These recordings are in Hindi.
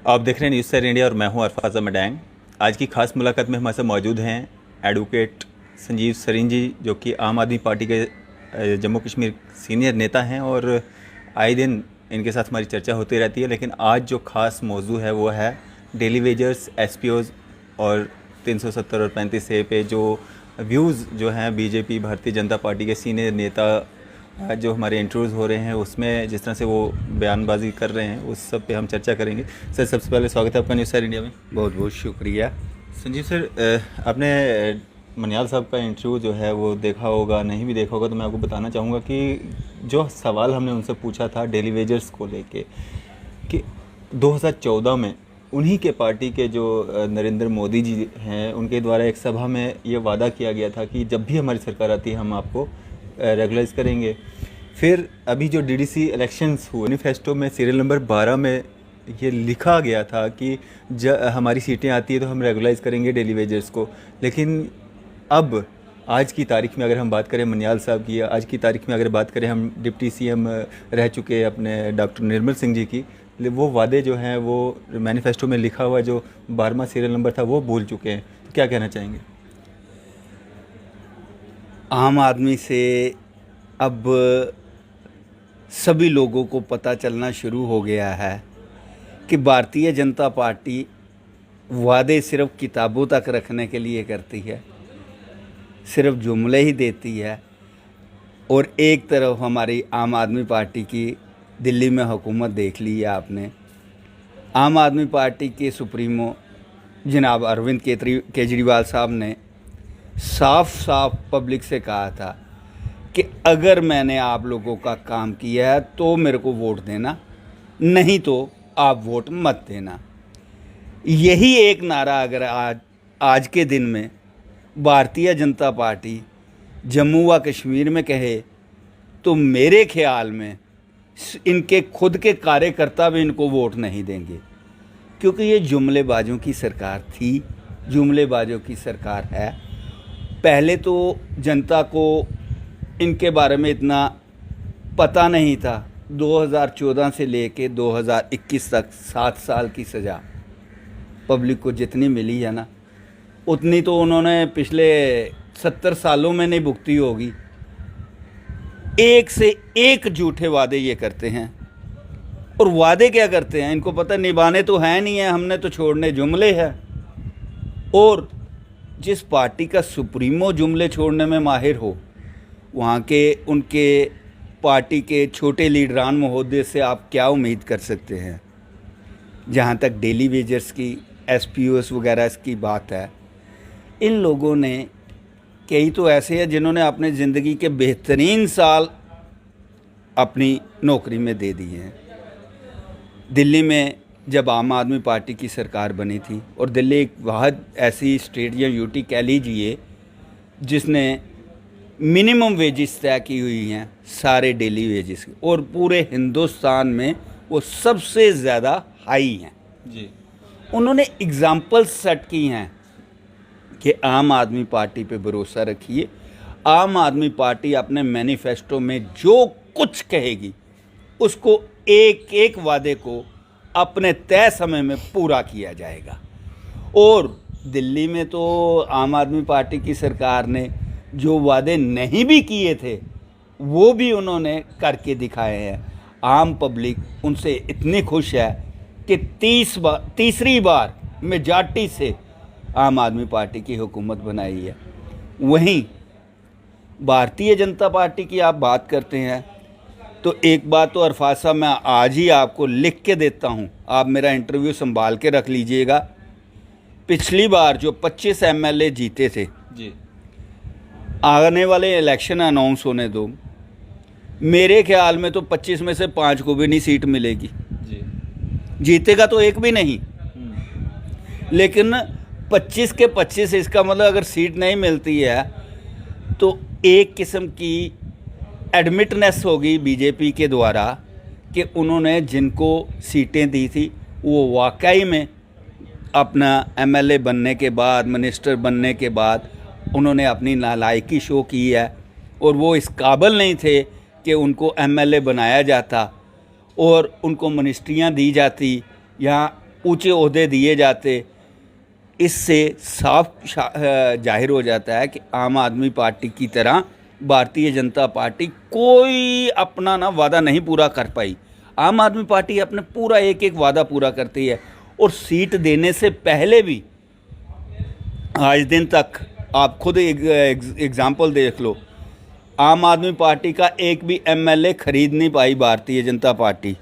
आप देख रहे हैं न्यूज़ सर इंडिया और मैं हूं अरफाज मडैंग। आज की खास मुलाकात में हमारे साथ मौजूद हैं एडवोकेट संजीव सरीन जी, जो कि आम आदमी पार्टी के जम्मू कश्मीर सीनियर नेता हैं और आए दिन इनके साथ हमारी चर्चा होती रहती है। लेकिन आज जो खास मौजू है वो है डेली वेजर्स, एसपीओज़ और 370 और 35A पे जो व्यूज़ जो हैं बीजेपी भारतीय जनता पार्टी के सीनियर नेता जो हमारे इंटरव्यूज़ हो रहे हैं उसमें जिस तरह से वो बयानबाजी कर रहे हैं उस सब पे हम चर्चा करेंगे। सर, सबसे पहले स्वागत है आपका न्यूज़ सर इंडिया में। बहुत बहुत शुक्रिया। संजीव सर, आपने मनियाल साहब का इंटरव्यू जो है वो देखा होगा, नहीं भी देखा होगा तो मैं आपको बताना चाहूँगा कि जो सवाल हमने उनसे पूछा था डेली वेजर्स को लेके कि 2014 में उन्हीं के पार्टी के जो नरेंद्र मोदी जी हैं उनके द्वारा एक सभा में ये वादा किया गया था कि जब भी हमारी सरकार आती है हम आपको रेगुलाइज करेंगे। फिर अभी जो डीडीसी इलेक्शंस हुए, मैनिफेस्टो में सीरियल नंबर 12 में ये लिखा गया था कि हमारी सीटें आती है तो हम रेगुलाइज करेंगे डेली वेजर्स को। लेकिन अब आज की तारीख में अगर हम बात करें मनियाल साहब की, आज की तारीख में अगर बात करें हम डिप्टी सीएम रह चुके अपने डॉक्टर निर्मल सिंह जी की, वो वादे जो हैं वो मैनिफेस्टो में लिखा हुआ जो 12वां सीरियल नंबर था वो भूल चुके हैं। तो क्या कहना चाहेंगे? आम आदमी से अब सभी लोगों को पता चलना शुरू हो गया है कि भारतीय जनता पार्टी वादे सिर्फ किताबों तक रखने के लिए करती है, सिर्फ जुमले ही देती है। और एक तरफ हमारी आम आदमी पार्टी की दिल्ली में हुकूमत देख ली है आपने। आम आदमी पार्टी के सुप्रीमो जनाब अरविंद केजरीवाल साहब ने साफ साफ पब्लिक से कहा था कि अगर मैंने आप लोगों का काम किया है तो मेरे को वोट देना, नहीं तो आप वोट मत देना। यही एक नारा अगर आज के दिन में भारतीय जनता पार्टी जम्मू व कश्मीर में कहे तो मेरे ख्याल में इनके खुद के कार्यकर्ता भी इनको वोट नहीं देंगे, क्योंकि ये जुमलेबाजों की सरकार थी, जुमलेबाजों की सरकार है। पहले तो जनता को इनके बारे में इतना पता नहीं था। 2014 से लेके 2021 तक 7 साल की सज़ा पब्लिक को जितनी मिली है ना, उतनी तो उन्होंने पिछले 70 सालों में नहीं भुगती होगी। एक से एक झूठे वादे ये करते हैं। और वादे क्या करते हैं इनको पता, निभाने तो है नहीं है, हमने तो छोड़ने जुमले हैं। और जिस पार्टी का सुप्रीमो जुमले छोड़ने में माहिर हो, वहाँ के उनके पार्टी के छोटे लीडरान महोदय से आप क्या उम्मीद कर सकते हैं। जहाँ तक डेली वेजर्स की, एसपीओस वगैरह की बात है, इन लोगों ने कई तो ऐसे हैं जिन्होंने अपने ज़िंदगी के बेहतरीन साल अपनी नौकरी में दे दिए हैं। दिल्ली में जब आम आदमी पार्टी की सरकार बनी थी, और दिल्ली एक बहुत ऐसी स्टेट या यूटी कह लीजिए जिसने मिनिमम वेजेस तय की हुई हैं सारे डेली वेजेस की, और पूरे हिंदुस्तान में वो सबसे ज़्यादा हाई हैं जी। उन्होंने एग्ज़ाम्पल सेट की हैं कि आम आदमी पार्टी पे भरोसा रखिए। आम आदमी पार्टी अपने मैनिफेस्टो में जो कुछ कहेगी उसको एक एक वादे को अपने तय समय में पूरा किया जाएगा। और दिल्ली में तो आम आदमी पार्टी की सरकार ने जो वादे नहीं भी किए थे वो भी उन्होंने करके दिखाए हैं। आम पब्लिक उनसे इतनी खुश है कि तीसरी बार मेजॉरिटी से आम आदमी पार्टी की हुकूमत बनाई है। वहीं भारतीय जनता पार्टी की आप बात करते हैं तो एक बात तो अरफाज साहब मैं आज ही आपको लिख के देता हूं, आप मेरा इंटरव्यू संभाल के रख लीजिएगा। पिछली बार जो 25 एमएलए जीते थे जी, आने वाले इलेक्शन अनाउंस होने दो, मेरे ख्याल में तो 25 में से 5 को भी नहीं सीट मिलेगी जी। जीतेगा तो एक भी नहीं। लेकिन 25 के 25, इसका मतलब अगर सीट नहीं मिलती है तो एक किस्म की एडमिटनेस होगी बीजेपी के द्वारा कि उन्होंने जिनको सीटें दी थी वो वाकई में अपना एमएलए बनने के बाद, मिनिस्टर बनने के बाद उन्होंने अपनी नालायकी शो की है, और वो इस काबिल नहीं थे कि उनको एमएलए बनाया जाता और उनको मिनिस्ट्रियां दी जाती या ऊंचे ओहदे दिए जाते। इससे साफ जाहिर हो जाता है कि आम आदमी पार्टी की तरह भारतीय जनता पार्टी कोई अपना ना वादा नहीं पूरा कर पाई। आम आदमी पार्टी अपने पूरा एक एक वादा पूरा करती है, और सीट देने से पहले भी आज दिन तक आप खुद एग्जाम्पल देख लो, आम आदमी पार्टी का एक भी एमएलए खरीद नहीं पाई भारतीय जनता पार्टी।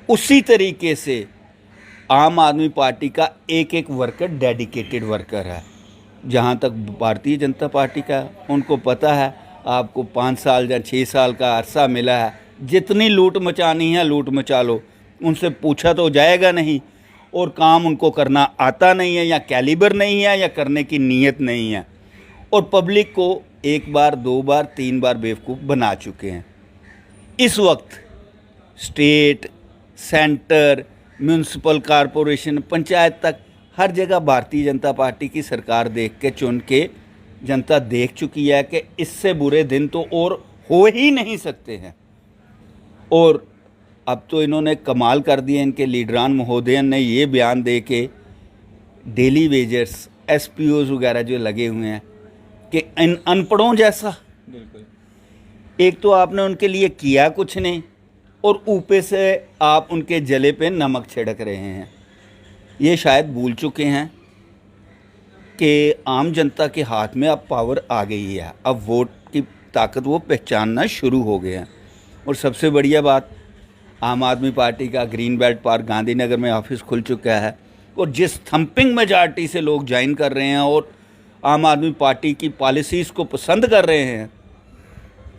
उसी तरीके से आम आदमी पार्टी का एक एक वर्कर डेडिकेटेड वर्कर है। जहाँ तक भारतीय जनता पार्टी का, उनको पता है आपको 5 साल या 6 साल का अरसा मिला है, जितनी लूट मचानी है लूट मचा लो, उनसे पूछा तो जाएगा नहीं, और काम उनको करना आता नहीं है, या कैलिबर नहीं है, या करने की नीयत नहीं है, और पब्लिक को 1 बार 2 बार 3 बार बेवकूफ़ बना चुके हैं। इस वक्त state, centre, municipal corporation, panchayat तक हर जगह भारतीय जनता पार्टी की सरकार देख के चुन के जनता देख चुकी है कि इससे बुरे दिन तो और हो ही नहीं सकते हैं। और अब तो इन्होंने कमाल कर दिया, इनके लीडरान महोदयन ने ये बयान दे के डेली वेजर्स, एसपीओज वगैरह जो लगे हुए हैं कि इन अनपढ़ों जैसा। बिल्कुल। एक तो आपने उनके लिए किया कुछ नहीं, और ऊपर से आप उनके जले पे नमक छिड़क रहे हैं। ये शायद भूल चुके हैं कि आम जनता के हाथ में अब पावर आ गई है, अब वोट की ताकत वो पहचानना शुरू हो गए हैं। और सबसे बढ़िया बात, आम आदमी पार्टी का ग्रीन बेल्ट पार्क गांधीनगर में ऑफिस खुल चुका है, और जिस थंपिंग मेजॉरिटी से लोग ज्वाइन कर रहे हैं और आम आदमी पार्टी की पॉलिसीज़ को पसंद कर रहे हैं,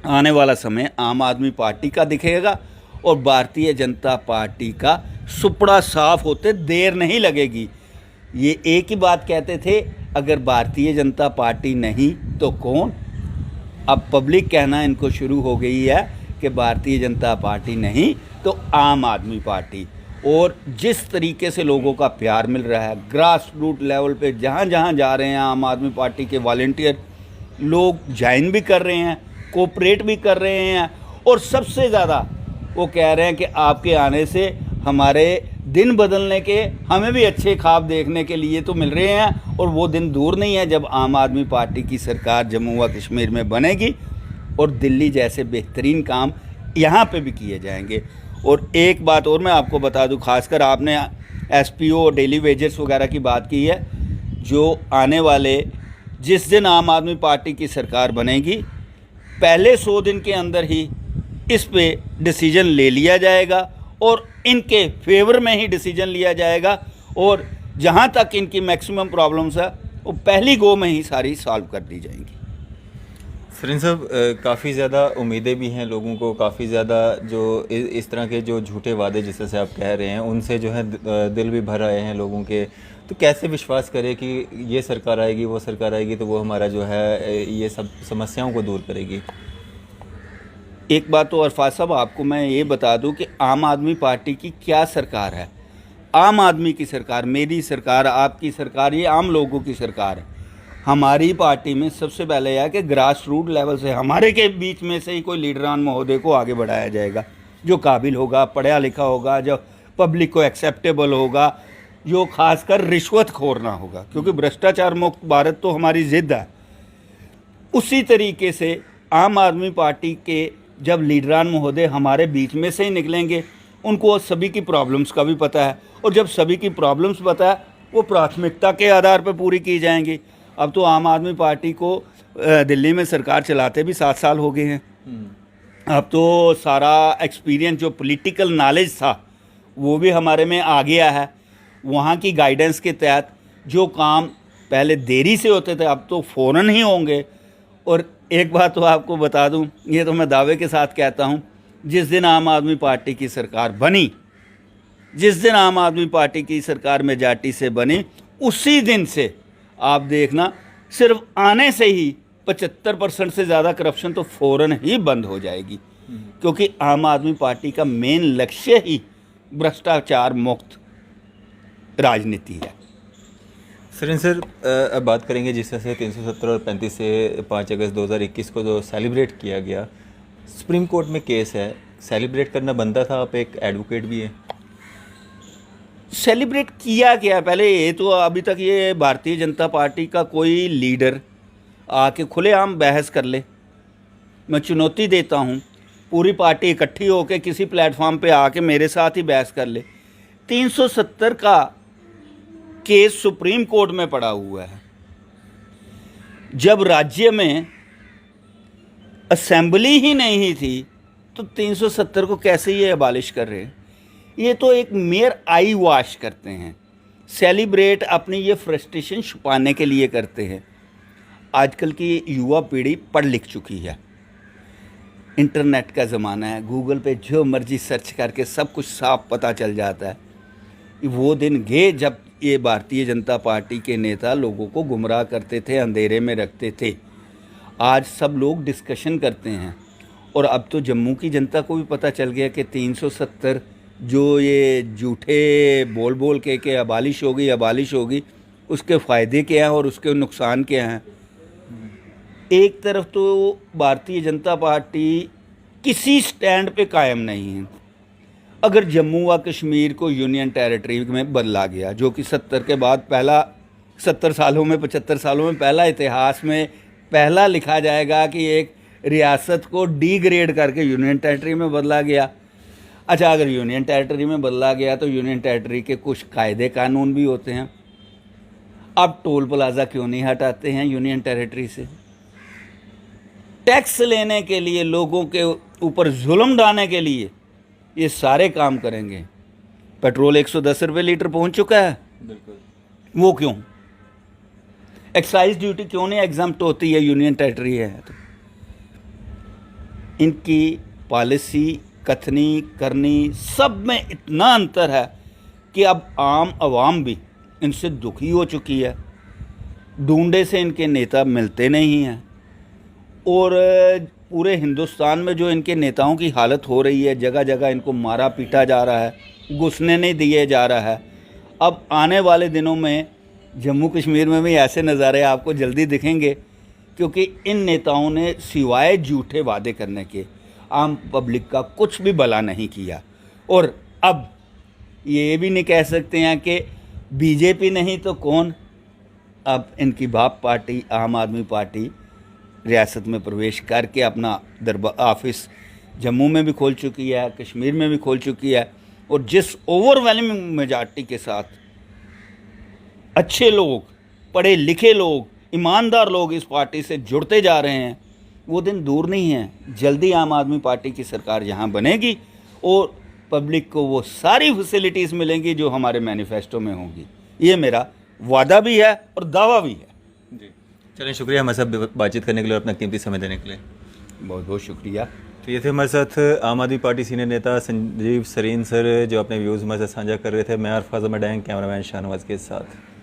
आने वाला समय आम आदमी पार्टी का दिखेगा, और भारतीय जनता पार्टी का सुपड़ा साफ होते देर नहीं लगेगी। ये एक ही बात कहते थे, अगर भारतीय जनता पार्टी नहीं तो कौन। अब पब्लिक कहना इनको शुरू हो गई है कि भारतीय जनता पार्टी नहीं तो आम आदमी पार्टी। और जिस तरीके से लोगों का प्यार मिल रहा है ग्रास रूट लेवल पे, जहाँ जहाँ जा रहे हैं आम आदमी पार्टी के वॉलंटियर लोग ज्वाइन भी कर रहे हैं, कोऑपरेट भी कर रहे हैं, और सबसे ज़्यादा वो कह रहे हैं कि आपके आने से हमारे दिन बदलने के, हमें भी अच्छे ख्वाब देखने के लिए तो मिल रहे हैं, और वो दिन दूर नहीं है जब आम आदमी पार्टी की सरकार जम्मू व कश्मीर में बनेगी और दिल्ली जैसे बेहतरीन काम यहाँ पे भी किए जाएंगे। और एक बात और मैं आपको बता दूं, खासकर आपने एसपीओ और डेली वेजर्स वगैरह की बात की है, जो आने वाले जिस दिन आम आदमी पार्टी की सरकार बनेगी, पहले 100 दिन के अंदर ही इस पे डिसीजन ले लिया जाएगा, और इनके फेवर में ही डिसीजन लिया जाएगा, और जहाँ तक इनकी मैक्सिमम प्रॉब्लम्स है वो पहली गो में ही सारी सॉल्व कर दी जाएंगी। सरीन साहब, काफ़ी ज़्यादा उम्मीदें भी हैं लोगों को, काफ़ी ज़्यादा जो इस तरह के जो झूठे वादे जिस तरह से आप कह रहे हैं उनसे जो है दिल भी भर आए हैं लोगों के। तो कैसे विश्वास करें कि ये सरकार आएगी, वो सरकार आएगी तो वो हमारा जो है ये सब समस्याओं को दूर करेगी? एक बात तो अरफात साहब आपको मैं ये बता दूं कि आम आदमी पार्टी की क्या सरकार है। आम आदमी की सरकार, मेरी सरकार, आपकी सरकार, ये आम लोगों की सरकार है। हमारी पार्टी में सबसे पहले यह है कि ग्रास रूट लेवल से हमारे के बीच में से ही कोई लीडरान महोदय को आगे बढ़ाया जाएगा, जो काबिल होगा, पढ़ा लिखा होगा, जो पब्लिक को एक्सेप्टेबल होगा, जो खासकर रिश्वतखोर ना होगा, क्योंकि भ्रष्टाचार मुक्त भारत तो हमारी ज़िद है। उसी तरीके से आम आदमी पार्टी के जब लीडरान महोदय हमारे बीच में से ही निकलेंगे, उनको सभी की प्रॉब्लम्स का भी पता है, और जब सभी की प्रॉब्लम्स पता है वो प्राथमिकता के आधार पर पूरी की जाएंगी। अब तो आम आदमी पार्टी को दिल्ली में सरकार चलाते भी 7 साल हो गए हैं। अब तो सारा एक्सपीरियंस, जो पॉलिटिकल नॉलेज था वो भी हमारे में आ गया है। वहाँ की गाइडेंस के तहत जो काम पहले देरी से होते थे अब तो फ़ौरन ही होंगे। और एक बात तो आपको बता दूं, ये तो मैं दावे के साथ कहता हूं, जिस दिन आम आदमी पार्टी की सरकार बनी, जिस दिन आम आदमी पार्टी की सरकार मेजॉरिटी से बनी, उसी दिन से आप देखना सिर्फ आने से ही 75% से ज़्यादा करप्शन तो फ़ौरन ही बंद हो जाएगी, क्योंकि आम आदमी पार्टी का मेन लक्ष्य ही भ्रष्टाचार मुक्त राजनीति है। सरीन सर, अब बात करेंगे जिस तरह से 370 और 35 से 5 अगस्त 2021 को जो सेलिब्रेट किया गया, सुप्रीम कोर्ट में केस है, सेलिब्रेट करना बनता था, आप एक एडवोकेट भी हैं। सेलिब्रेट किया क्या? पहले ये तो अभी तक ये भारतीय जनता पार्टी का कोई लीडर आके खुलेआम बहस कर ले। मैं चुनौती देता हूँ, पूरी पार्टी इकट्ठी होकर किसी प्लेटफॉर्म पे आके मेरे साथ ही बहस कर ले। 370 का केस सुप्रीम कोर्ट में पड़ा हुआ है। जब राज्य में असेंबली ही नहीं थी तो 370 को कैसे ये अबालिश कर रहे हैं? ये तो एक मेयर आई वॉश करते हैं, सेलिब्रेट अपनी ये फ्रस्ट्रेशन छुपाने के लिए करते हैं। आजकल की युवा पीढ़ी पढ़ लिख चुकी है, इंटरनेट का ज़माना है, गूगल पे जो मर्जी सर्च करके सब कुछ साफ पता चल जाता है। वो दिन गए जब ये भारतीय जनता पार्टी के नेता लोगों को गुमराह करते थे, अंधेरे में रखते थे। आज सब लोग डिस्कशन करते हैं और अब तो जम्मू की जनता को भी पता चल गया कि 370 जो ये झूठे बोल बोल के अबालिश होगी, उसके फ़ायदे क्या हैं और उसके नुकसान क्या हैं। एक तरफ तो भारतीय जनता पार्टी किसी स्टैंड पे कायम नहीं है। अगर जम्मू व कश्मीर को यूनियन टेरिटरी में बदला गया, जो कि 70 के बाद पहला 75 सालों में पहला इतिहास में पहला लिखा जाएगा कि एक रियासत को डीग्रेड करके यूनियन टेरिटरी में बदला गया। अच्छा, अगर यूनियन टेरिटरी में बदला गया तो यूनियन टेरिटरी के कुछ कायदे कानून भी होते हैं। अब टोल प्लाजा क्यों नहीं हटाते हैं यूनियन टेरिटरी से? टैक्स लेने के लिए, लोगों के ऊपर जुल्म डालने के लिए ये सारे काम करेंगे। पेट्रोल 110 रुपये लीटर पहुंच चुका है, वो क्यों? एक्साइज ड्यूटी क्यों नहीं एग्जाम्प्ट होती है यूनियन टेरिटरी है तो? इनकी पॉलिसी, कथनी करनी सब में इतना अंतर है कि अब आम आवाम भी इनसे दुखी हो चुकी है। ढूंढे से इनके नेता मिलते नहीं हैं और पूरे हिंदुस्तान में जो इनके नेताओं की हालत हो रही है, जगह जगह इनको मारा पीटा जा रहा है, घुसने नहीं दिए जा रहा है। अब आने वाले दिनों में जम्मू कश्मीर में भी ऐसे नज़ारे आपको जल्दी दिखेंगे, क्योंकि इन नेताओं ने सिवाय झूठे वादे करने के आम पब्लिक का कुछ भी भला नहीं किया। और अब ये भी नहीं कह सकते हैं कि बीजेपी नहीं तो कौन। अब इनकी बाप पार्टी आम आदमी पार्टी रियासत में प्रवेश करके अपना दरबार ऑफिस जम्मू में भी खोल चुकी है, कश्मीर में भी खोल चुकी है। और जिस ओवरवेलमिंग मेजॉरिटी के साथ अच्छे लोग, पढ़े लिखे लोग, ईमानदार लोग इस पार्टी से जुड़ते जा रहे हैं, वो दिन दूर नहीं है। जल्दी आम आदमी पार्टी की सरकार यहाँ बनेगी और पब्लिक को वो सारी फैसिलिटीज़ मिलेंगी जो हमारे मैनिफेस्टो में होंगी। ये मेरा वादा भी है और दावा भी है जी। चलिए, शुक्रिया हमारे साथ बातचीत करने के लिए और अपना कीमती समय देने के लिए। बहुत बहुत शुक्रिया। तो ये थे हमारे साथ आम आदमी पार्टी सीनियर नेता संजीव सरीन सर, जो अपने व्यूज़ हमारे साथ साझा कर रहे थे। मैं अरफाज अहमद, कैमरामैन शाहनवाज के साथ।